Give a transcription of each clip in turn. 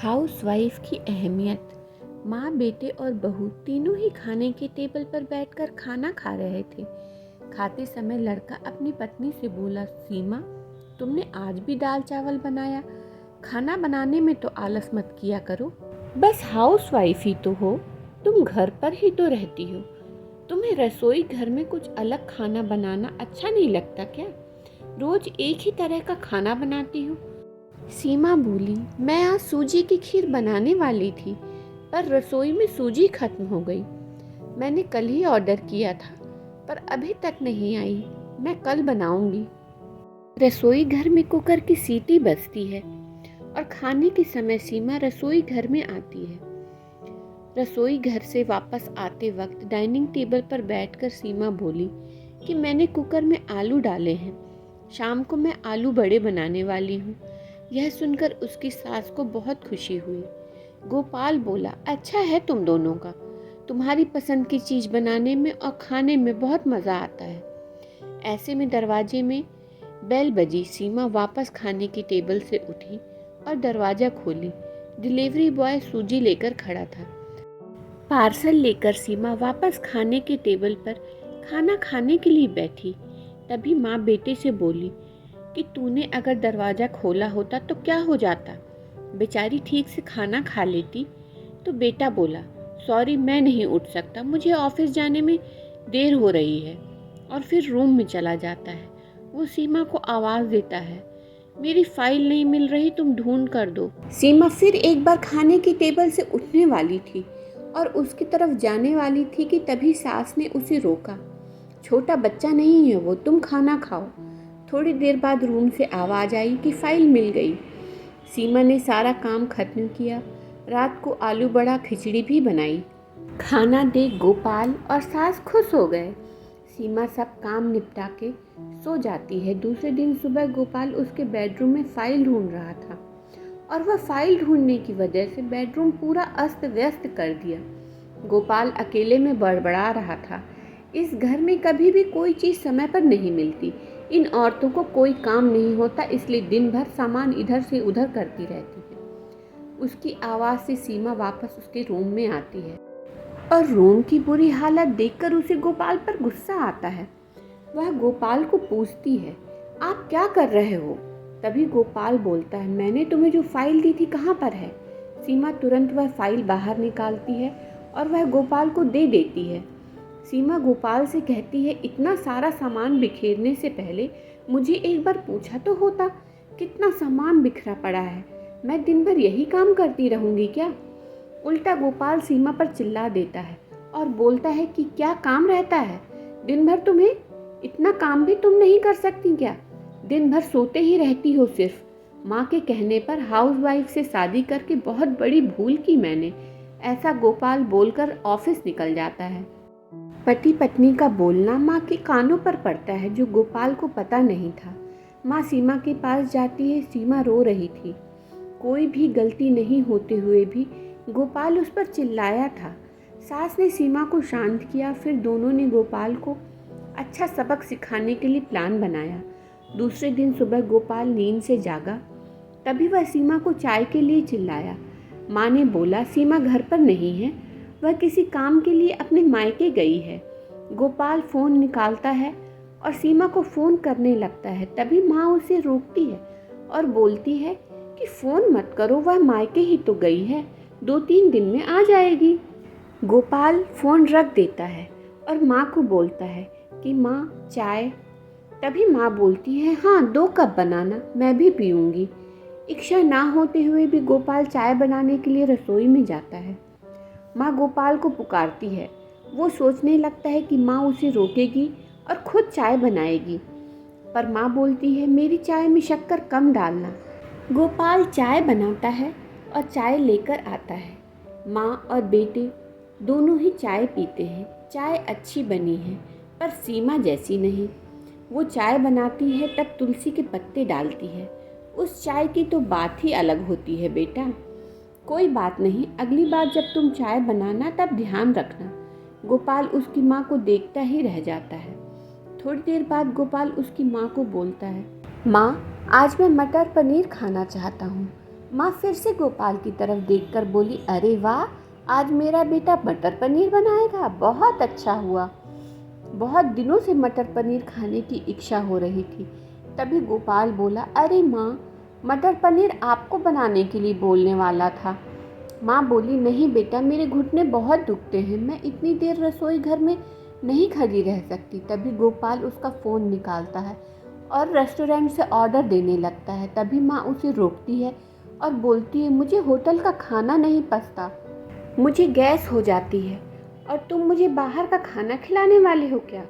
Housewife की अहमियत। माँ, बेटे और बहू तीनों ही खाने के टेबल पर बैठकर खाना खा रहे थे। खाते समय लड़का अपनी पत्नी से बोला, सीमा, तुमने आज भी दाल चावल बनाया? खाना बनाने में तो आलस मत किया करो। बस हाउसवाइफ ही तो हो, तुम घर पर ही तो रहती हो। तुम्हें रसोई घर में कुछ अलग खाना बनाना अच्छा नहीं लगता क्या? रोज एक ही तरह का खाना बनाती हो। सीमा बोली, मैं आज सूजी की खीर बनाने वाली थी, पर रसोई में सूजी खत्म हो गई। मैंने कल ही ऑर्डर किया था, पर अभी तक नहीं आई। मैं कल बनाऊंगी। रसोई घर में कुकर की सीटी बजती है और खाने के समय सीमा रसोई घर में आती है। रसोई घर से वापस आते वक्त डाइनिंग टेबल पर बैठकर सीमा बोली कि मैंने कुकर में आलू डाले हैं। शाम को मैं आलू बड़े बनाने वाली हूँ। यह सुनकर उसकी सास को बहुत खुशी हुई। गोपाल बोला, अच्छा है तुम दोनों का। तुम्हारी पसंद की चीज़ बनाने में और खाने में बहुत मज़ा आता है। ऐसे में दरवाजे में बेल बजी। सीमा वापस खाने की टेबल से उठी और दरवाज़ा खोली। डिलीवरी बॉय सूजी लेकर खड़ा था। पार्सल लेकर सीमा वापस खाने के टेबल पर खाना खाने के लिए बैठी। तभी माँ बेटे से बोली कि तूने अगर दरवाज़ा खोला होता तो क्या हो जाता? बेचारी ठीक से खाना खा लेती। तो बेटा बोला, सॉरी, मैं नहीं उठ सकता, मुझे ऑफिस जाने में देर हो रही है। और फिर रूम में चला जाता है। वो सीमा को आवाज़ देता है, मेरी फाइल नहीं मिल रही, तुम ढूंढ कर दो। सीमा फिर एक बार खाने की टेबल से उठने वाली थी और उसकी तरफ जाने वाली थी कि तभी सास ने उसे रोका। छोटा बच्चा नहीं है वो, तुम खाना खाओ। थोड़ी देर बाद रूम से आवाज़ आई कि फाइल मिल गई। सीमा ने सारा काम खत्म किया। रात को आलू बड़ा खिचड़ी भी बनाई। खाना देख गोपाल और सास खुश हो गए। सीमा सब काम निपटा के सो जाती है। दूसरे दिन सुबह गोपाल उसके बेडरूम में फाइल ढूंढ रहा था और वह फाइल ढूंढने की वजह से बेडरूम पूरा अस्त व्यस्त कर दिया। गोपाल अकेले में बड़बड़ा रहा था, इस घर में कभी भी कोई चीज़ समय पर नहीं मिलती। इन औरतों को कोई काम नहीं होता, इसलिए दिन भर सामान इधर से उधर करती रहती है। उसकी आवाज़ से सीमा वापस उसके रूम में आती है और रूम की बुरी हालत देखकर उसे गोपाल पर गुस्सा आता है। वह गोपाल को पूछती है, आप क्या कर रहे हो? तभी गोपाल बोलता है, मैंने तुम्हें जो फाइल दी थी कहाँ पर है? सीमा तुरंत वह फाइल बाहर निकालती है और वह गोपाल को दे देती है। सीमा गोपाल से कहती है, इतना सारा सामान बिखेरने से पहले मुझे एक बार पूछा तो होता। कितना सामान बिखरा पड़ा है, मैं दिन भर यही काम करती रहूंगी क्या? उल्टा गोपाल सीमा पर चिल्ला देता है और बोलता है कि क्या काम रहता है दिन भर तुम्हें? इतना काम भी तुम नहीं कर सकती क्या? दिन भर सोते ही रहती हो सिर्फ। माँ के कहने पर हाउसवाइफ से शादी करके बहुत बड़ी भूल की मैंने, ऐसा गोपाल बोलकर ऑफिस निकल जाता है। पति पत्नी का बोलना माँ के कानों पर पड़ता है, जो गोपाल को पता नहीं था। माँ सीमा के पास जाती है। सीमा रो रही थी। कोई भी गलती नहीं होते हुए भी गोपाल उस पर चिल्लाया था। सास ने सीमा को शांत किया। फिर दोनों ने गोपाल को अच्छा सबक सिखाने के लिए प्लान बनाया। दूसरे दिन सुबह गोपाल नींद से जागा, तभी वह सीमा को चाय के लिए चिल्लाया। माँ ने बोला, सीमा घर पर नहीं है, वह किसी काम के लिए अपने मायके गई है। गोपाल फ़ोन निकालता है और सीमा को फ़ोन करने लगता है। तभी माँ उसे रोकती है और बोलती है कि फ़ोन मत करो, वह मायके ही तो गई है, 2-3 दिन में आ जाएगी। गोपाल फ़ोन रख देता है और माँ को बोलता है कि माँ चाय। तभी माँ बोलती है, हाँ 2 कप बनाना, मैं भी पीऊँगी। इच्छा ना होते हुए भी गोपाल चाय बनाने के लिए रसोई में जाता है। माँ गोपाल को पुकारती है। वो सोचने लगता है कि माँ उसे रोकेगी और खुद चाय बनाएगी, पर माँ बोलती है, मेरी चाय में शक्कर कम डालना। गोपाल चाय बनाता है और चाय लेकर आता है। माँ और बेटे दोनों ही चाय पीते हैं। चाय अच्छी बनी है, पर सीमा जैसी नहीं। वो चाय बनाती है तब तुलसी के पत्ते डालती है। उस चाय की तो बात ही अलग होती है बेटा। कोई बात नहीं, अगली बार जब तुम चाय बनाना तब ध्यान रखना। गोपाल उसकी माँ को देखता ही रह जाता है। थोड़ी देर बाद गोपाल उसकी माँ को बोलता है, माँ आज मैं मटर पनीर खाना चाहता हूँ। माँ फिर से गोपाल की तरफ देखकर बोली, अरे वाह, आज मेरा बेटा मटर पनीर बनाएगा, बहुत अच्छा हुआ। बहुत दिनों से मटर पनीर खाने की इच्छा हो रही थी। तभी गोपाल बोला, अरे माँ, मटर पनीर आपको बनाने के लिए बोलने वाला था। माँ बोली, नहीं बेटा, मेरे घुटने बहुत दुखते हैं, मैं इतनी देर रसोई घर में नहीं खड़ी रह सकती। तभी गोपाल उसका फ़ोन निकालता है और रेस्टोरेंट से ऑर्डर देने लगता है। तभी माँ उसे रोकती है और बोलती है, मुझे होटल का खाना नहीं पचता, मुझे गैस हो जाती है और तुम मुझे बाहर का खाना खिलाने वाले हो क्या?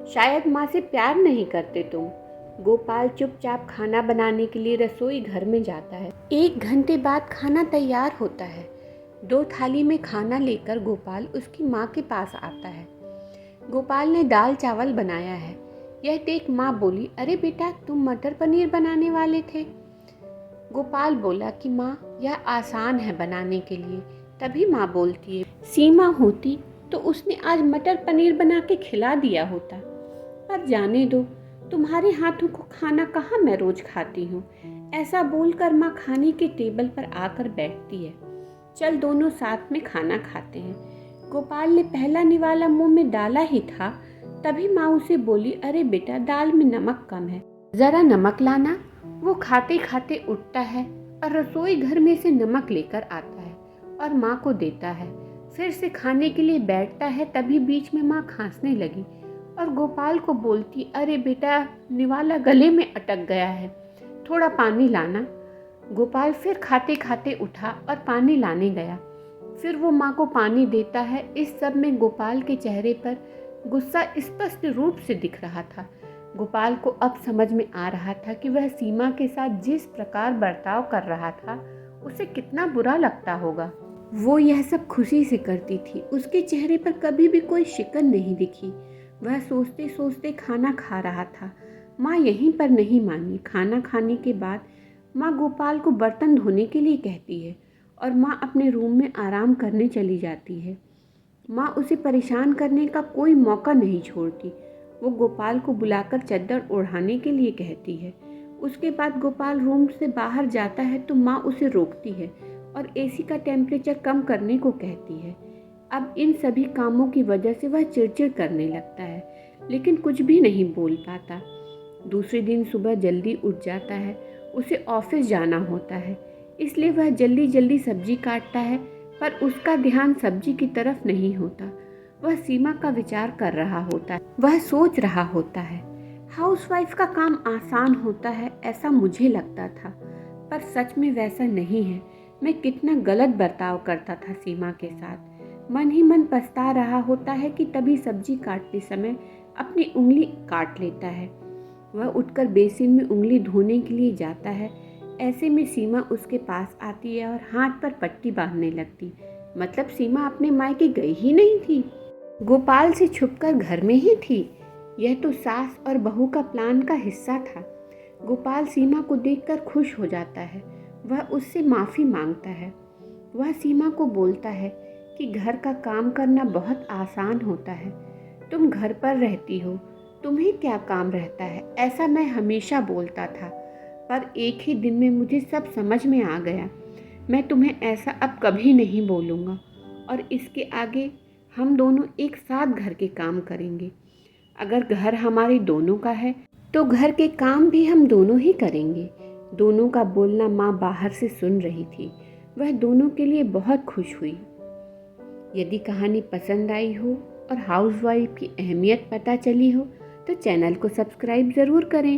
शायद माँ से प्यार नहीं करते तुम। गोपाल चुपचाप खाना बनाने के लिए रसोई घर में जाता है। 1 घंटे बाद खाना तैयार होता है। 2 थाली में खाना लेकर गोपाल उसकी माँ के पास आता है। गोपाल ने दाल चावल बनाया है। यह देख माँ बोली, अरे बेटा, तुम मटर पनीर बनाने वाले थे। गोपाल बोला कि माँ, यह आसान है बनाने के लिए। तभी माँ बोलती है, सीमा होती तो उसने आज मटर पनीर बना के खिला दिया होता। पर जाने दो, तुम्हारे हाथों को खाना कहाँ मैं रोज खाती हूँ। ऐसा बोलकर माँ खाने के टेबल पर आकर बैठती है। चल दोनों साथ में खाना खाते हैं। गोपाल ने पहला निवाला मुंह में डाला ही था, तभी माँ उसे बोली, अरे बेटा, दाल में नमक कम है, जरा नमक लाना। वो खाते खाते उठता है और रसोई घर में से नमक लेकर आता है और माँ को देता है। फिर से खाने के लिए बैठता है। तभी बीच में माँ खांसने लगी और गोपाल को बोलती, अरे बेटा, निवाला गले में अटक गया है, थोड़ा पानी लाना। गोपाल फिर खाते खाते उठा और पानी लाने गया। फिर वो माँ को पानी देता है। इस सब में गोपाल के चेहरे पर गुस्सा स्पष्ट रूप से दिख रहा था। गोपाल को अब समझ में आ रहा था कि वह सीमा के साथ जिस प्रकार बर्ताव कर रहा था, उसे कितना बुरा लगता होगा। वो यह सब खुशी से करती थी। उसके चेहरे पर कभी भी कोई शिकन नहीं दिखी। वह सोचते सोचते खाना खा रहा था। माँ यहीं पर नहीं मानी। खाना खाने के बाद माँ गोपाल को बर्तन धोने के लिए कहती है और माँ अपने रूम में आराम करने चली जाती है। माँ उसे परेशान करने का कोई मौका नहीं छोड़ती। वो गोपाल को बुलाकर चद्दर ओढ़ाने के लिए कहती है। उसके बाद गोपाल रूम से बाहर जाता है तो माँ उसे रोकती है और एसी का टेम्परेचर कम करने को कहती है। अब इन सभी कामों की वजह से वह चिड़चिड़ करने लगता है, लेकिन कुछ भी नहीं बोल पाता। दूसरे दिन सुबह जल्दी उठ जाता है। उसे ऑफिस जाना होता है, इसलिए वह जल्दी जल्दी सब्जी काटता है, पर उसका ध्यान सब्जी की तरफ नहीं होता। वह सीमा का विचार कर रहा होता है। वह सोच रहा होता है, हाउसवाइफ का काम आसान होता है ऐसा मुझे लगता था, पर सच में वैसा नहीं है। मैं कितना गलत बर्ताव करता था सीमा के साथ। मन ही मन पछता रहा होता है कि तभी सब्जी काटते समय अपनी उंगली काट लेता है। वह उठकर बेसिन में उंगली धोने के लिए जाता है। ऐसे में सीमा उसके पास आती है और हाथ पर पट्टी बांधने लगती। मतलब सीमा अपने मायके गई ही नहीं थी, गोपाल से छुपकर घर में ही थी। यह तो सास और बहू का प्लान का हिस्सा था। गोपाल सीमा को देखकर खुश हो जाता है। वह उससे माफ़ी मांगता है। वह सीमा को बोलता है कि घर का काम करना बहुत आसान होता है। तुम घर पर रहती हो, तुम्हें क्या काम रहता है, ऐसा मैं हमेशा बोलता था, पर एक ही दिन में मुझे सब समझ में आ गया। मैं तुम्हें ऐसा अब कभी नहीं बोलूँगा और इसके आगे हम दोनों एक साथ घर के काम करेंगे। अगर घर हमारे दोनों का है तो घर के काम भी हम दोनों ही करेंगे। दोनों का बोलना माँ बाहर से सुन रही थी। वह दोनों के लिए बहुत खुश हुई। यदि कहानी पसंद आई हो और हाउसवाइफ की अहमियत पता चली हो तो चैनल को सब्सक्राइब ज़रूर करें।